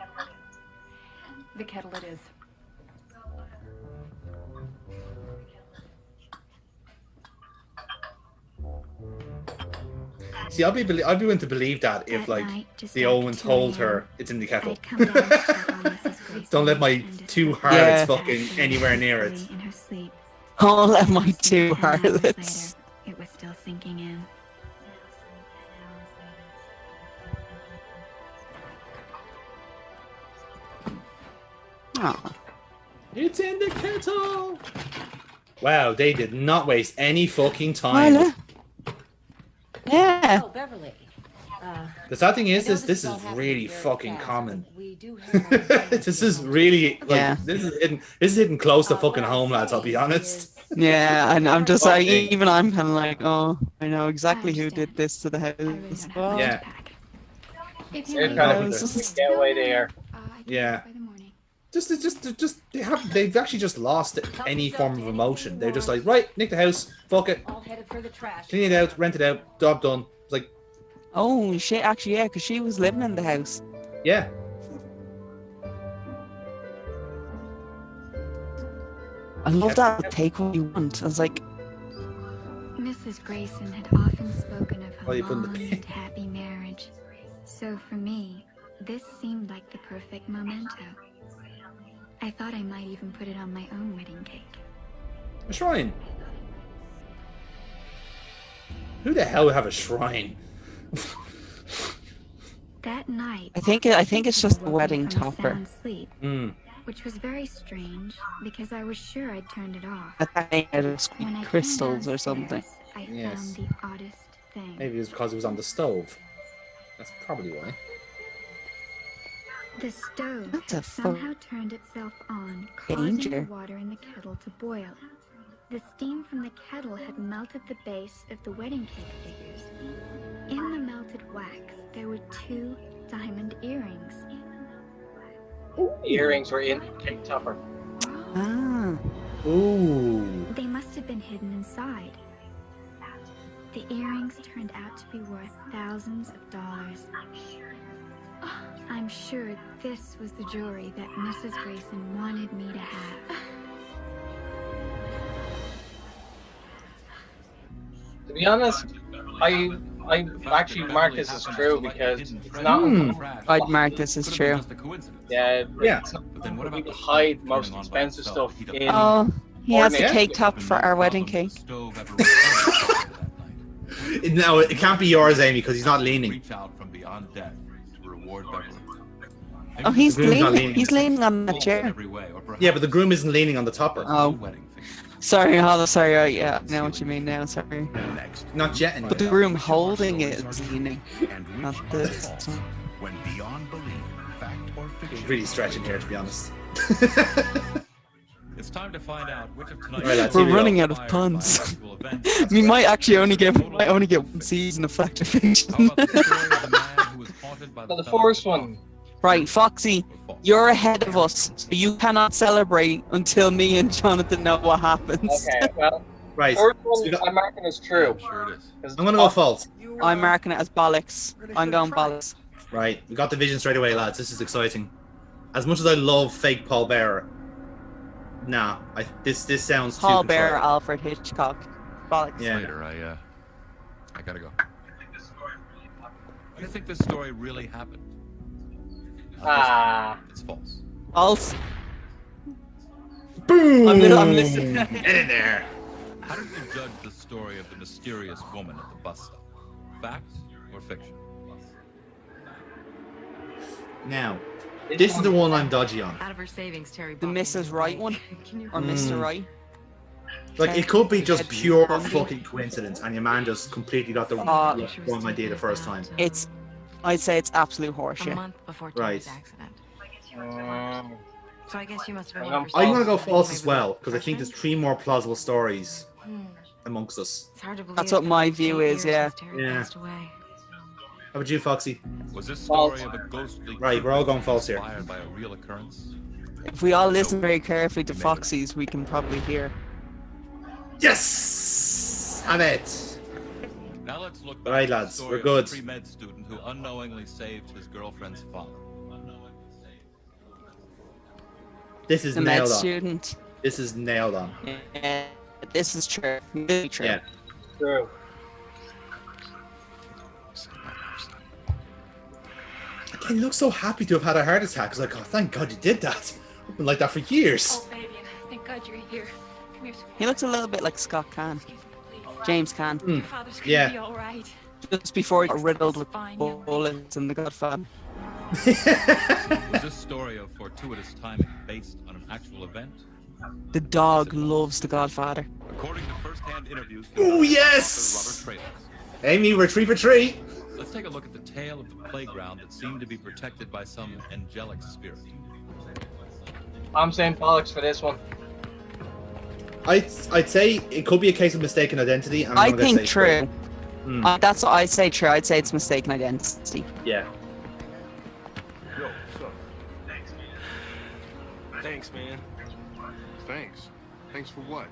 The kettle it is. See, I'd be willing to believe that if like the old one told her it's in the kettle. Don't let my two harlots fucking anywhere near it. in her sleep. I'll let my two 10 hours harlots. later, it was still sinking in. Oh. It's in the kettle. Wow, they did not waste any fucking time. Voila. Yeah. Oh, Beverly. The sad thing is, I know this is all happening really very fucking fast, common. but we do have This is really like Yeah. this is hitting close to fucking home, lads. I'll be honest. Yeah, and I'm just like, Okay. even I'm kind of like, oh, I know exactly who did this to the house. Oh. Yeah, If They're you kind leave, of get away there. yeah. They've actually just lost any form of emotion. They're just like, right, nick the house, fuck it, all headed for the trash. clean it out, rent it out, job done. It's like, Oh, shit, actually, yeah, because she was living in the house. yeah. I love that. Take what you want. I was like, Mrs. Grayson had often spoken of her Oh, you put in the long pin. and happy marriage. So for me, this seemed like the perfect memento. I thought I might even put it on my own wedding cake. A shrine. Who the hell would have a shrine? That night, I think it's just the woke me wedding from a topper. sound sleep, Mm. which was very strange because I was sure I'd turned it off. I think it was When I came crystals or downstairs, something. I Yes. found the oddest thing. Maybe it was because it was on the stove. That's probably why. The stove That's a had somehow turned itself on, causing danger. the water in the kettle to boil. The steam from the kettle had melted the base of the wedding cake figures. In the melted wax, there were 2 diamond earrings. The earrings were in the cake topper. Ah. Ooh. They must have been hidden inside. The earrings turned out to be worth thousands of dollars. I'm sure this was the jewelry that Mrs. Grayson wanted me to have. To be honest, I actually mark this as true because it's not. I'd mark this as true. Yeah, Yeah. It's not, people hide most expensive stuff in. Oh, He has the Yeah. cake top for our wedding cake. No, it can't be yours, Amy, because he's not leaning. Reach out from beyond death to reward Beverly. Oh, he's The groom's not leaning. leaning. He's leaning on the In chair. every way, or perhaps Yeah, but the groom isn't leaning on the topper. Oh, sorry. Oh, sorry. Yeah, I know what you mean now. Sorry. Not yet, anyway. But the groom holding it is leaning, And not which this. are false, when beyond belief, fact or He's fiction. really stretching here, to be honest. it's time to find out which of tonight's Right, lads, We're here we running go. out of puns. actual events. We might actually only get one season of Fact or Fiction. How about the story of the man who was haunted by So the fellow first one. Right, Foxy, you're ahead of us, so you cannot celebrate until me and Jonathan know what happens. Okay, well, Right. first so one we got- I'm marking as true. I'm sure it is. I'm gonna go false. I'm marking it as bollocks. I'm going bollocks. Right, we got the vision straight away, lads. This is exciting. As much as I love fake Paul Bearer, nah, this sounds too Paul Bearer, contrived. Alfred Hitchcock. Bollocks. Yeah. Later, I gotta go. I think this story really happened. It's false. False. Boom! I'm listening. Get in there. How did you judge the story of the mysterious woman at the bus stop? Fact or fiction? Now, this is the one I'm dodgy on. Out of her savings, Terry. The Mrs. Right one? Or Mr. Right? Like, it could be just pure fucking coincidence, and your man just completely got the wrong idea the first time. I'd say it's absolute A horseshit. month before Right. Terry's accident. So I guess you must have been. I'm looking for I'm gonna something go false as maybe well, with because I think Freshman? there's 3 more plausible stories Hmm. amongst us. It's hard to believe That's what it's my been view 8 is, years yeah. since Terry Yeah. passed away. How about you, Foxy? Was this story of a ghostly Right, we're all going false here. inspired by a real occurrence? If we all listen very carefully to Foxy's, we can probably hear. Yes! Have it! Now let's look back Right, at the lads, story we're of good. the pre-med student who unknowingly saved his girlfriend's father. This is The med nailed on. student. This is nailed on. Yeah, this is true. Really true. Yeah. True. He looks so happy to have had a heart attack. He's like, oh, thank God you did that. I've been like that for years. Oh, baby, thank God you're here. Come here, sweetie. He looks a little bit like Scott Caan. James Caan. Your father's gonna Yeah. be all right. Just before he got riddled with Fine, young lady. bullets in The Godfather. Was this story of fortuitous timing based on an actual event? The dog loves The Godfather. According to first-hand interviews, Oh, conducted by yes! author Robert Traylors. Amy, we're 3 for 3. Let's take a look at the tale of the playground that seemed to be protected by some angelic spirit. I'm saying bollocks for this one. I'd say it could be a case of mistaken identity. And I'm I gonna think say true. Hmm. That's what I'd say true. I'd say it's mistaken identity. Yeah. Yo, what's up? Thanks, man. Thanks. Thanks for what?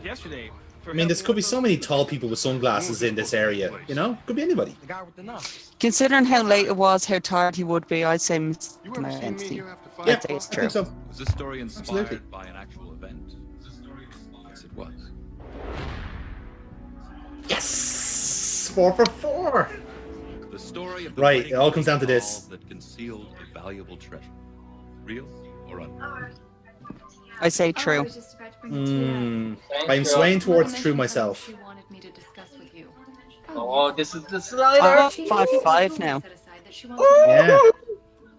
Yesterday. I mean, there could be so many tall people with sunglasses in this area. You know, could be anybody. The guy with the knife. Considering how late it was, how tired he would be, I'd say You mistaken ever seen me identity. here after 5 Yeah, I'd say it's I true. think so. Was this story inspired Absolutely. by an actual event? Yes, it was. Yes! 4 for 4. The story of the Right, wedding it all comes down to doll this. that concealed a valuable treasure. Real or unreal? I'd say true. Oh, I was just about to bring it to you. Hmm. Thanks, I'm girl. swaying towards Mother true mentioned myself. something She wanted me to discuss with you. Oh, this is the Oh, slider. 5-5 now. Set aside that she wants to Yeah.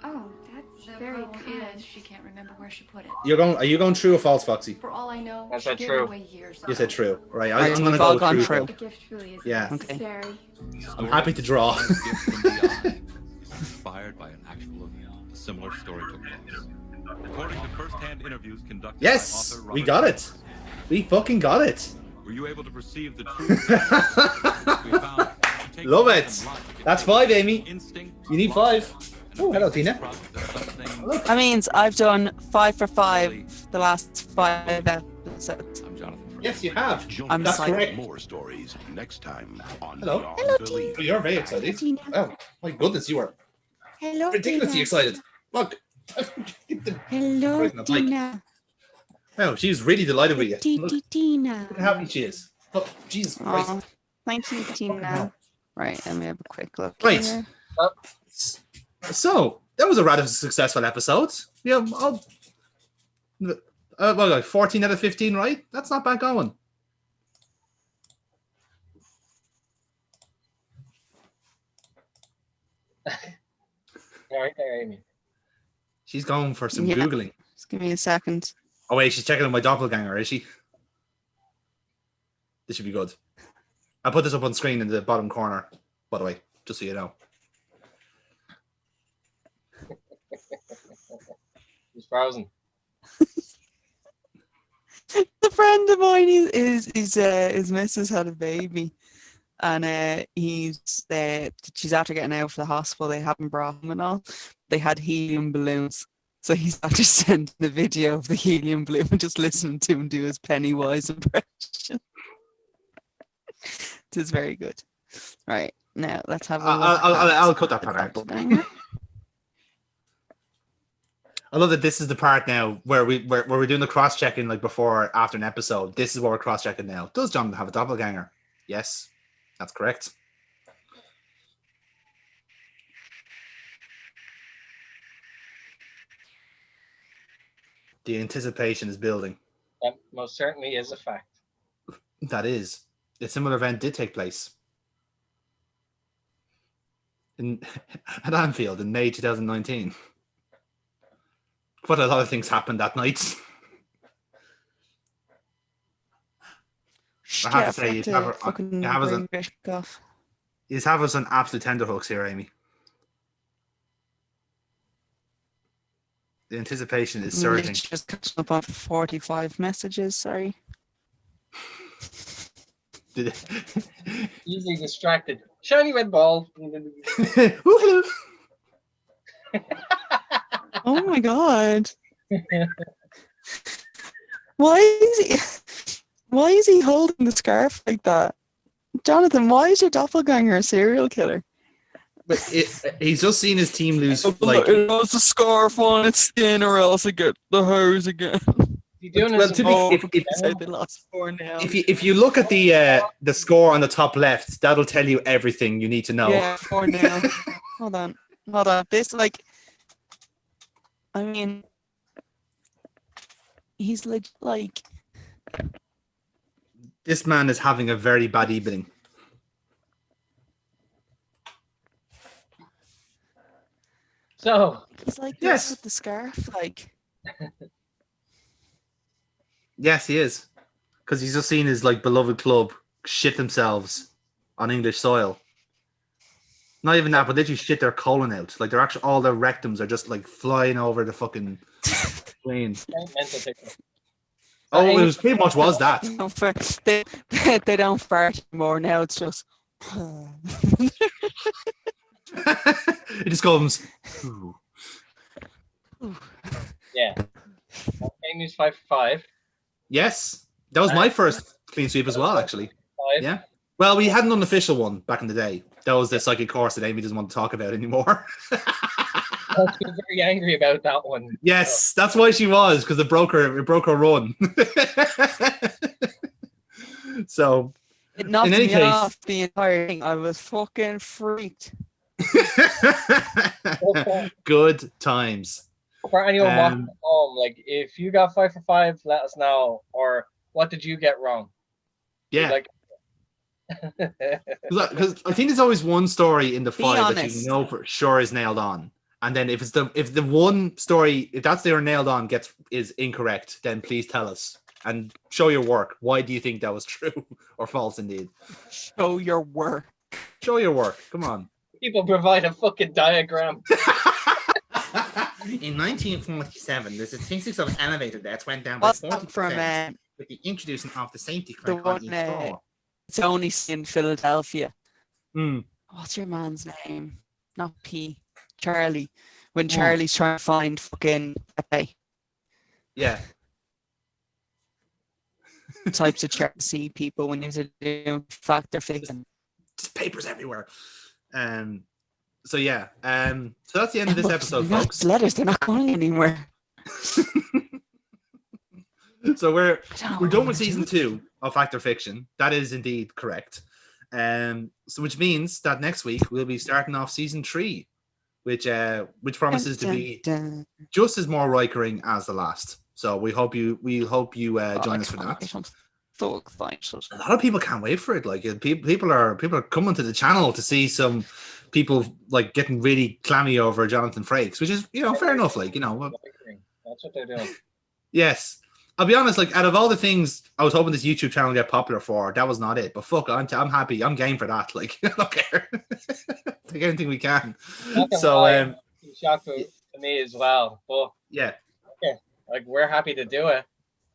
Oh, that's The very problem kind. is she can't remember where she put it. Are you going true or false, Foxy? For all I know, That's she not gave true. it away years ago. You said true. Right, Right, I'm gonna we've all go gone true. true. The gift truly is Yeah. necessary. I'm happy to draw. Gift from beyond is inspired by an actual event. A similar story took place. According to first-hand interviews conducted Yes, by author we Robert got it. Traylors. We fucking got it. Were you able to perceive the truth? We found take Love logic it. and That's 5, Amy. instinct, You need logic, 5. and Oh, a hello, basic Tina. process of something. That means I've done 5 for 5 the last 5 episodes. I'm Jonathan. Yes, you have. I'm That's psyched. correct. More stories next time on Hello. Beyond Hello, Belief. Oh, you're very excited. Tina. Oh, my goodness, you are Hello, ridiculously Tina. excited. Look. Hello, Right in the mic. Tina. Oh, she's really delighted with you. Look Tina. how happy she is. Oh, Jesus Christ. Oh, thank you, Tina. Right, let me have a quick look. Right. here. So, that was a rather successful episode. Yeah, Well, like 14 out of 15, right? That's not bad going. All right there, Amy. She's going for some Yeah. Googling. Just give me a second. Oh, wait, she's checking on my doppelganger, is she? This should be good. I'll put this up on screen in the bottom corner, by the way, just so you know. He's frozen. The friend of mine, his missus had a baby, and she's after getting out of the hospital. They haven't brought him and all. They had helium balloons, so he's after sending the video of the helium balloon and just listening to him do his Pennywise impression. It is very good. Right, now let's have a look. I'll cut that part out. I love that this is the part now where we're doing the cross checking like before or after an episode. This is what we're cross checking now. Does Jonathan have a doppelganger? Yes, that's correct. The anticipation is building. That most certainly is a fact. That is. A similar event did take place at Anfield in May 2019. But a lot of things happened that night. I have to say, you have us on absolute tenterhooks here, Amy. The anticipation is surging. Just catching up on 45 messages, sorry. Easily distracted. Shiny red ball. Oh my god. Why is he holding the scarf like that? Jonathan, why is your doppelganger a serial killer? But he's just seen his team lose. Like, it has the scarf on its skin, or else I get the hose again. If you look at the score on the top left, that'll tell you everything you need to know. Yeah, 4-0. Hold on. This, like, I mean, he's like. This man is having a very bad evening. So he's like this with the scarf, like. Yes, he is, because he's just seen his like beloved club shit themselves on English soil. Not even that, but literally shit their colon out. Like they're actually all their rectums are just like flying over the fucking plane. Oh, it was pretty much was that. They don't fart anymore now. It's just. It just comes. Yeah. Amy's 5 for 5. Yes, that was my first clean sweep as well, actually. 5. Yeah. Well, we had an unofficial one back in the day. That was the psychic course that Amy doesn't want to talk about anymore. She was very angry about that one. Yes, that's why she was, because it broke her run. So, it knocked in any me case, off the entire thing. I was fucking freaked. Good times. For anyone watching at home, like if you got 5 for 5, let us know. Or what did you get wrong? Yeah. Because I think there's always one story in the 5 that you know for sure is nailed on, and then if the one story, if that's there nailed on is incorrect, then please tell us and show your work. Why do you think that was true or false? Indeed, show your work. Show your work. Come on. People provide a fucking diagram. In 1947, there's a statistics of an elevator that went down by 40% with the introducing of the safety crack on each floor. It's only in Philadelphia. Mm. What's your man's name? Not P. Charlie. When Charlie's trying to find fucking Pepe. Yeah. Types of Chelsea people when you're doing factor fixing. Just papers everywhere. So yeah. So that's the end of this episode, folks. Letters, they're not going anywhere. So we're done with season 2 of Fact or Fiction. That is indeed correct. So which means that next week we'll be starting off season 3, which promises to be just as more Rikering as the last. So we hope you join us for that. I'm so excited. A lot of people can't wait for it. Like people are coming to the channel to see some people like getting really clammy over Jonathan Frakes, which is fair enough. Like that's what they're doing. Yes, I'll be honest. Like out of all the things I was hoping this YouTube channel would get popular for, that was not it. But fuck, I'm happy. I'm game for that. Like I don't care. Take anything we can. So shock to me as well. But yeah, okay, like we're happy to do it.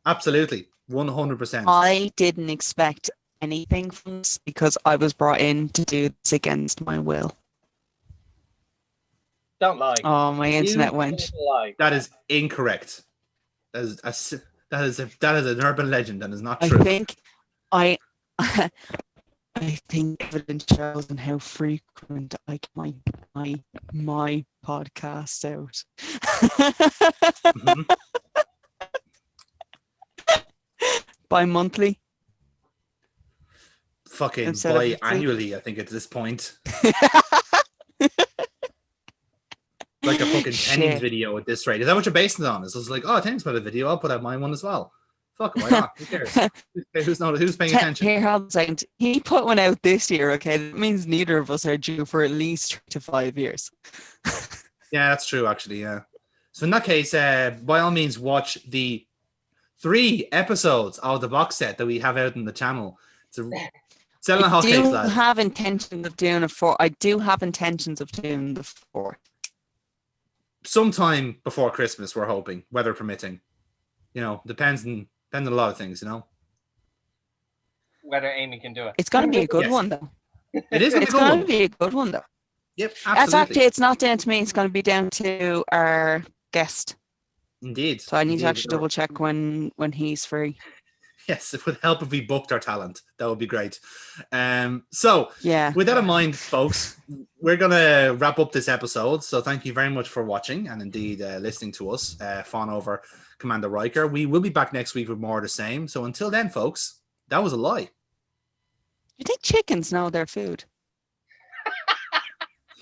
Absolutely, 100%. I didn't expect anything from this because I was brought in to do this against my will. Don't lie. Oh, my internet went. That is incorrect. That is an urban legend and is not true. I think I think evidence shows and how frequent I get my podcast out. Mm-hmm. Bi-monthly. Fucking bi-annually, I think at this point. Like a fucking Tennings video at this rate. Is that what you're basing it on? It's just like, oh, Tennings put a video, I'll put out my one as well. Fuck, why not? Who cares? Who's paying attention? Here, hold on a second. He put one out this year, okay? That means neither of us are due for at least 3 to 5 years. Yeah, that's true, actually, yeah. So in that case, by all means, watch the 3 episodes of the box set that we have out on the channel. It's selling a hot cake, lad. I do have intentions of doing a 4. I do have intentions of doing the 4. Sometime before Christmas, we're hoping, weather permitting. Depends on a lot of things, Whether Amy can do it. It's going to be a good one, though. It is. It's going to be a good one, though. Yep, absolutely. That's actually, it's not down to me. It's going to be down to our guest. Indeed. So I need to actually double check when he's free. Yes, it would help if we booked our talent. That would be great. So yeah, with that in mind, folks, we're going to wrap up this episode. So thank you very much for watching and indeed listening to us fawn over Commander Riker. We will be back next week with more of the same. So until then, folks, that was a lie. You think chickens know their food?